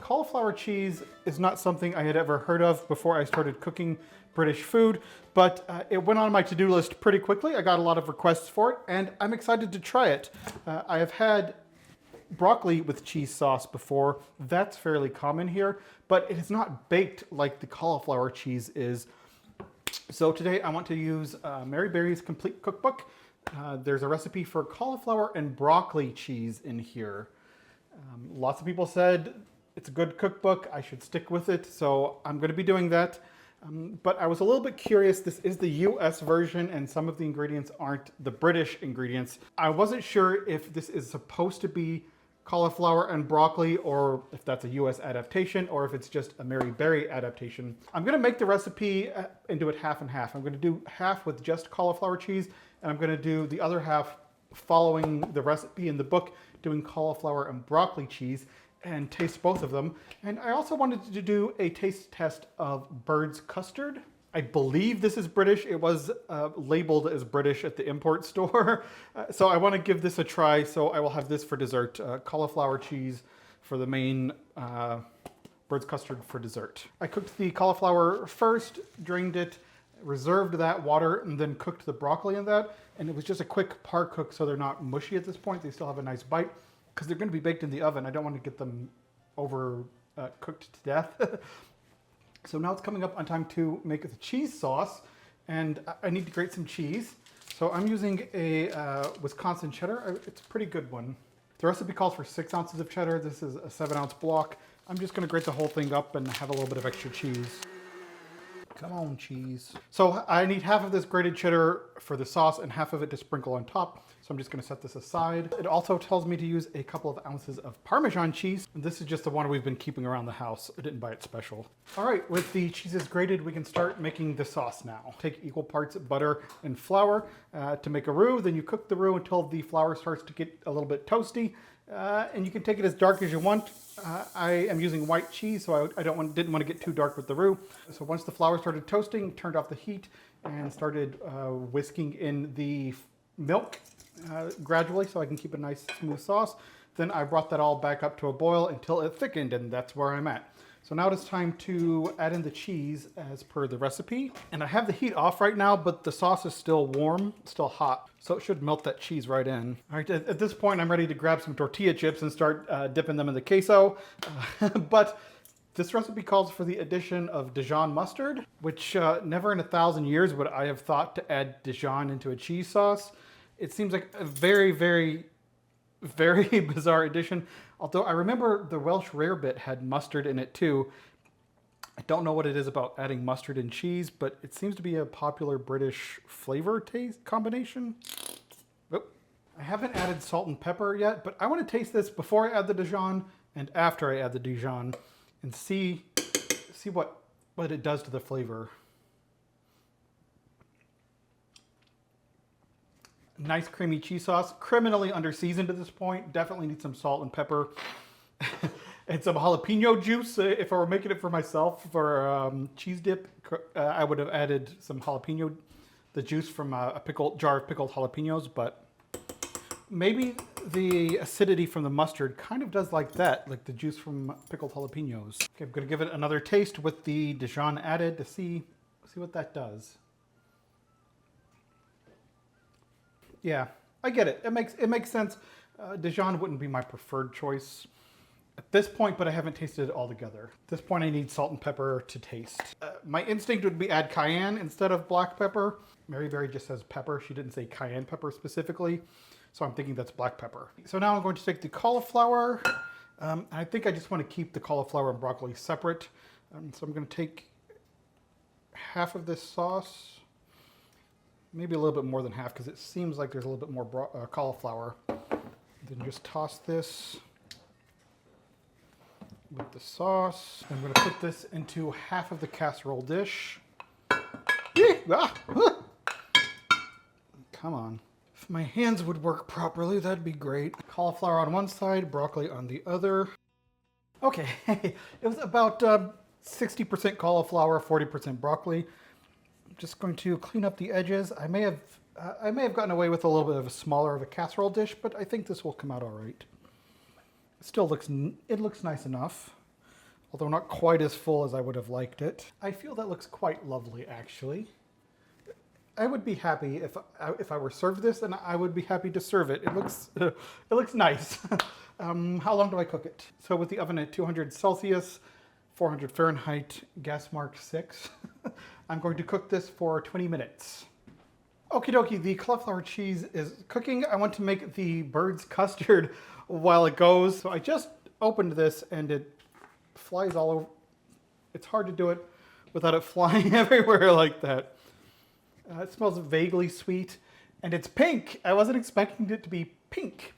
Cauliflower cheese is not something I had ever heard of before I started cooking British food, but it went on my to-do list pretty quickly. I got a lot of requests for it, and I'm excited to try it. I have had broccoli with cheese sauce before. That's fairly common here, but it is not baked like the cauliflower cheese is. So today I want to use Mary Berry's Complete Cookbook. There's a recipe for cauliflower and broccoli cheese in here. Lots of people said it's a good cookbook, I should stick with it, so I'm going to be doing that. But I was a little bit curious. This is the US version and some of the ingredients aren't the British ingredients. I wasn't sure if this is supposed to be cauliflower and broccoli, or if that's a US adaptation, or if it's just a Mary Berry adaptation. I'm going to make the recipe and do it half and half. I'm going to do half with just cauliflower cheese, and I'm going to do the other half following the recipe in the book, doing cauliflower and broccoli cheese, and taste both of them. And I also wanted to do a taste test of Bird's Custard. I believe this is British. It was labeled as British at the import store. So I want to give this a try. So I will have this for dessert. Cauliflower cheese for the main, Bird's Custard for dessert. I cooked the cauliflower first, drained it, reserved that water, and then cooked the broccoli in that. And it was just a quick par cook, so they're not mushy at this point. They still have a nice bite because they're going to be baked in the oven. I don't want to get them over cooked to death. So now it's coming up on time to make the cheese sauce, and I need to grate some cheese. So I'm using a Wisconsin cheddar. It's a pretty good one. The recipe calls for 6 ounces of cheddar. This is a 7-ounce block. I'm just going to grate the whole thing up and have a little bit of extra cheese. Come on, cheese. So I need half of this grated cheddar for the sauce and half of it to sprinkle on top. So I'm just going to set this aside. It also tells me to use a couple of ounces of Parmesan cheese. And this is just the one we've been keeping around the house. I didn't buy it special. All right, with the cheeses grated, we can start making the sauce now. Take equal parts butter and flour to make a roux. Then you cook the roux until the flour starts to get a little bit toasty. And you can take it as dark as you want. I am using white cheese, so I didn't want to get too dark with the roux. So once the flour started toasting, turned off the heat and started whisking in the milk gradually so I can keep a nice smooth sauce. Then I brought that all back up to a boil until it thickened, and that's where I'm at. So now it's time to add in the cheese as per the recipe. And I have the heat off right now, but the sauce is still warm, still hot. So it should melt that cheese right in. All right, at this point, I'm ready to grab some tortilla chips and start dipping them in the queso. But this recipe calls for the addition of Dijon mustard, which never in 1,000 years would I have thought to add Dijon into a cheese sauce. It seems like a very, very, very bizarre addition. Although I remember the Welsh rarebit had mustard in it too. I don't know what it is about adding mustard and cheese, but it seems to be a popular British flavor taste combination. Oh, I haven't added salt and pepper yet, but I want to taste this before I add the Dijon and after I add the Dijon and see what it does to the flavor. Nice creamy cheese sauce, criminally under-seasoned at this point. Definitely need some salt and pepper and some jalapeno juice. If I were making it for myself for cheese dip, I would have added some jalapeno, the juice from a jar of pickled jalapenos, but maybe the acidity from the mustard kind of does like that, like the juice from pickled jalapenos. Okay, I'm gonna give it another taste with the Dijon added to see what that does. Yeah, I get it. It makes sense. Dijon wouldn't be my preferred choice at this point, but I haven't tasted it all together. At this point, I need salt and pepper to taste. My instinct would be add cayenne instead of black pepper. Mary Berry just says pepper. She didn't say cayenne pepper specifically, so I'm thinking that's black pepper. So now I'm going to take the cauliflower. I think I just want to keep the cauliflower and broccoli separate. So I'm going to take half of this sauce. Maybe a little bit more than half because it seems like there's a little bit more cauliflower. Then just toss this with the sauce. I'm going to put this into half of the casserole dish. Come on. If my hands would work properly, that'd be great. Cauliflower on one side, broccoli on the other. Okay, it was about 60% cauliflower, 40% broccoli. Just going to clean up the edges. I may have gotten away with a little bit of a smaller of a casserole dish, but I think this will come out all right. It still looks nice enough. although not quite as full as I would have liked it. I feel that looks quite lovely, actually. I would be happy if I were served this, and I would be happy to serve it. It looks nice. How long do I cook it? So with the oven at 200 Celsius, 400 Fahrenheit, gas mark 6, I'm going to cook this for 20 minutes. Okie dokie, the cauliflower cheese is cooking. I want to make the bird's custard while it goes. So I just opened this and it flies all over. It's hard to do it without it flying everywhere like that. It smells vaguely sweet, and it's pink. I wasn't expecting it to be pink.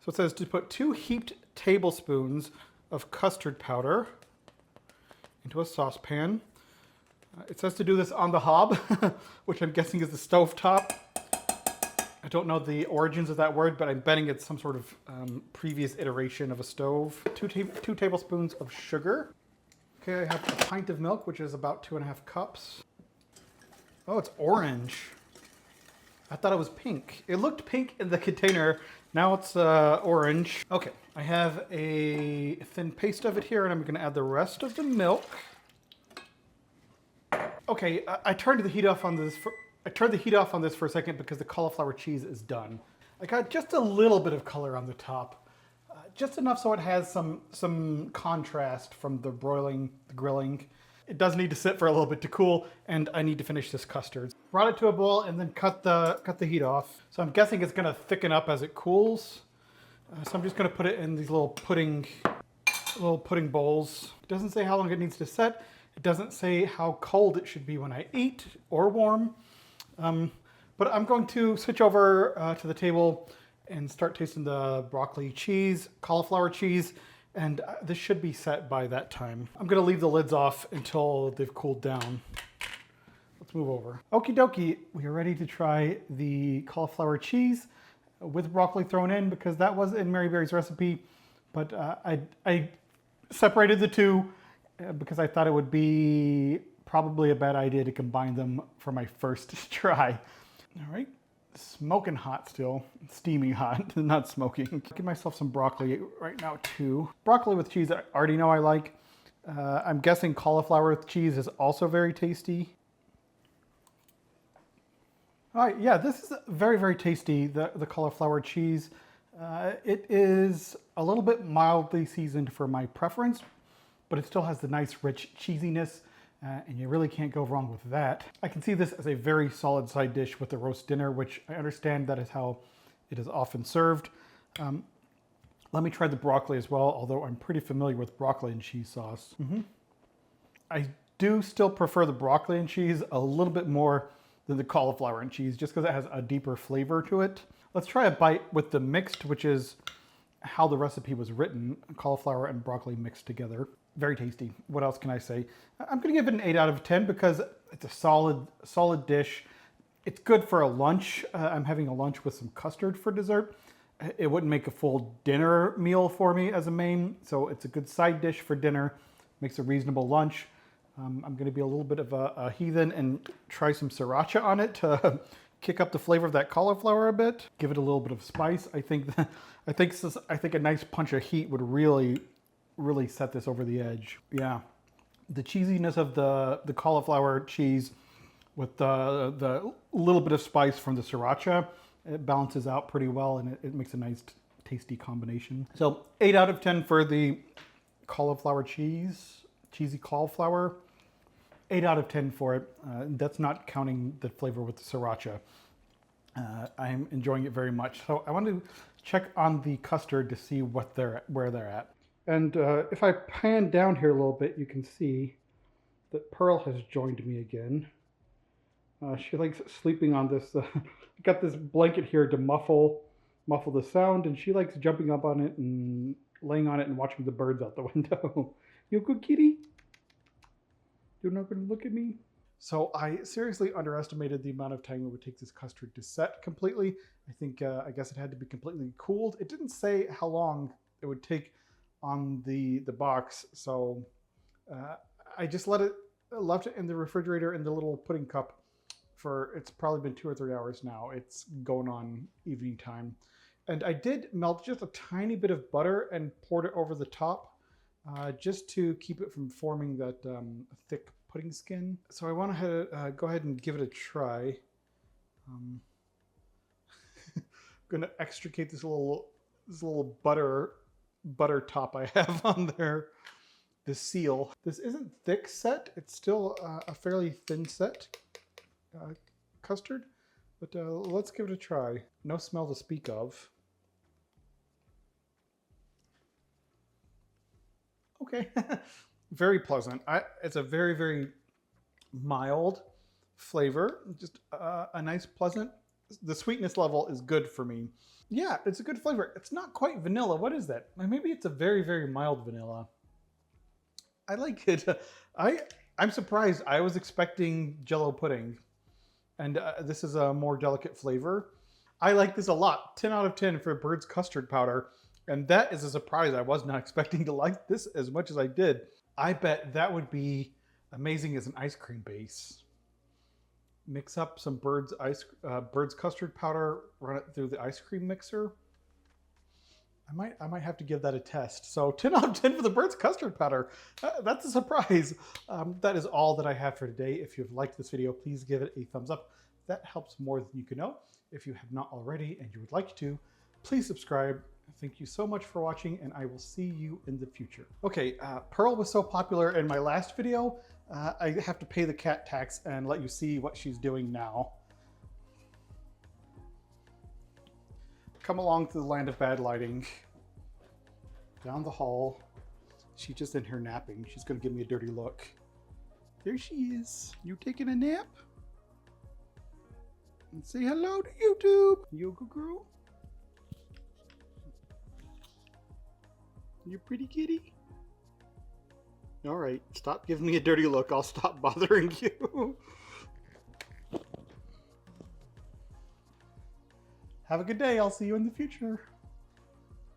So it says to put 2 heaped tablespoons of custard powder into a saucepan. It says to do this on the hob, which I'm guessing is the stovetop. I don't know the origins of that word, but I'm betting it's some sort of previous iteration of a stove. 2 tablespoons of sugar. Okay, I have a pint of milk, which is about 2.5 cups. Oh, it's orange. I thought it was pink. It looked pink in the container. Now it's orange. Okay, I have a thin paste of it here, and I'm going to add the rest of the milk. Okay, I turned the heat off on this. I turned the heat off on this for a second because the cauliflower cheese is done. I got just a little bit of color on the top, just enough so it has some contrast from the broiling, the grilling. It does need to sit for a little bit to cool, and I need to finish this custard. Brought it to a boil and then cut the heat off. So I'm guessing it's gonna thicken up as it cools. So I'm just gonna put it in these little pudding bowls. It doesn't say how long it needs to set. It doesn't say how cold it should be when I eat or warm. But I'm going to switch over to the table and start tasting the broccoli cheese, cauliflower cheese, and this should be set by that time. I'm gonna leave the lids off until they've cooled down. Let's move over. Okie dokie, we are ready to try the cauliflower cheese with broccoli thrown in because that was in Mary Berry's recipe, but I separated the two because I thought it would be probably a bad idea to combine them for my first try. All right. Smoking hot still, steaming hot, not smoking. Give myself some broccoli right now too. Broccoli with cheese I already know I like. I'm guessing cauliflower with cheese is also very tasty. All right, yeah, this is very, very tasty, the cauliflower cheese. It is a little bit mildly seasoned for my preference, but it still has the nice rich cheesiness. And you really can't go wrong with that. I can see this as a very solid side dish with a roast dinner, which I understand that is how it is often served. Let me try the broccoli as well, although I'm pretty familiar with broccoli and cheese sauce. I do still prefer the broccoli and cheese a little bit more than the cauliflower and cheese, just because it has a deeper flavor to it. Let's try a bite with the mixed, which is how the recipe was written, cauliflower and broccoli mixed together. Very tasty. What else can I say? I'm gonna give it an 8 out of 10 because it's a solid dish. It's good for a lunch. I'm having a lunch with some custard for dessert. It wouldn't make a full dinner meal for me as a main, so it's a good side dish for dinner. Makes a reasonable lunch. I'm gonna be a little bit of a heathen and try some sriracha on it to kick up the flavor of that cauliflower a bit. Give it a little bit of spice. I think a nice punch of heat would really set this over the edge. Yeah, the cheesiness of the cauliflower cheese with the little bit of spice from the sriracha, it balances out pretty well, and it makes a nice tasty combination. So 8 out of 10 for the cauliflower cheese, cheesy cauliflower. 8 out of 10 for it. That's not counting the flavor with the sriracha. I'm enjoying it very much. So I want to check on the custard to see where they're at. And if I pan down here a little bit, you can see that Pearl has joined me again. She likes sleeping on this. Got this blanket here to muffle the sound, and she likes jumping up on it and laying on it and watching the birds out the window. You good kitty? You're not going to look at me? So I seriously underestimated the amount of time it would take this custard to set completely. I guess it had to be completely cooled. It didn't say how long it would take on the box, so I just left it in the refrigerator in the little pudding cup for, it's probably been 2 or 3 hours now. It's going on evening time. And I did melt just a tiny bit of butter and poured it over the top just to keep it from forming that thick pudding skin. So I want to go ahead and give it a try. I'm going to extricate this little butter top I have on there. The seal. This isn't thick set. It's still a fairly thin set custard, but let's give it a try. No smell to speak of. Okay, very pleasant. It's a very, very mild flavor. Just a nice, pleasant. The sweetness level is good for me. Yeah, it's a good flavor. It's not quite vanilla. What is that? Maybe it's a very, very mild vanilla. I like it. I'm surprised. I was expecting Jell-O pudding, and this is a more delicate flavor. I like this a lot. 10 out of 10 for Bird's custard powder, and that is a surprise. I was not expecting to like this as much as I did. I bet that would be amazing as an ice cream base. Mix up some Bird's custard powder, run it through the ice cream mixer. I might have to give that a test. So 10 out of 10 for the Bird's custard powder. That's a surprise. That is all that I have for today. If you've liked this video, please give it a thumbs up. That helps more than you can know. If you have not already and you would like to, please subscribe. Thank you so much for watching, and I will see you in the future. Okay, Pearl was so popular in my last video, I have to pay the cat tax and let you see what she's doing now. Come along to the land of bad lighting. Down the hall. She's just in here napping. She's gonna give me a dirty look. There she is. You taking a nap? And say hello to YouTube. Yoga girl. You pretty kitty. All right, stop giving me a dirty look. I'll stop bothering you. Have a good day. I'll see you in the future.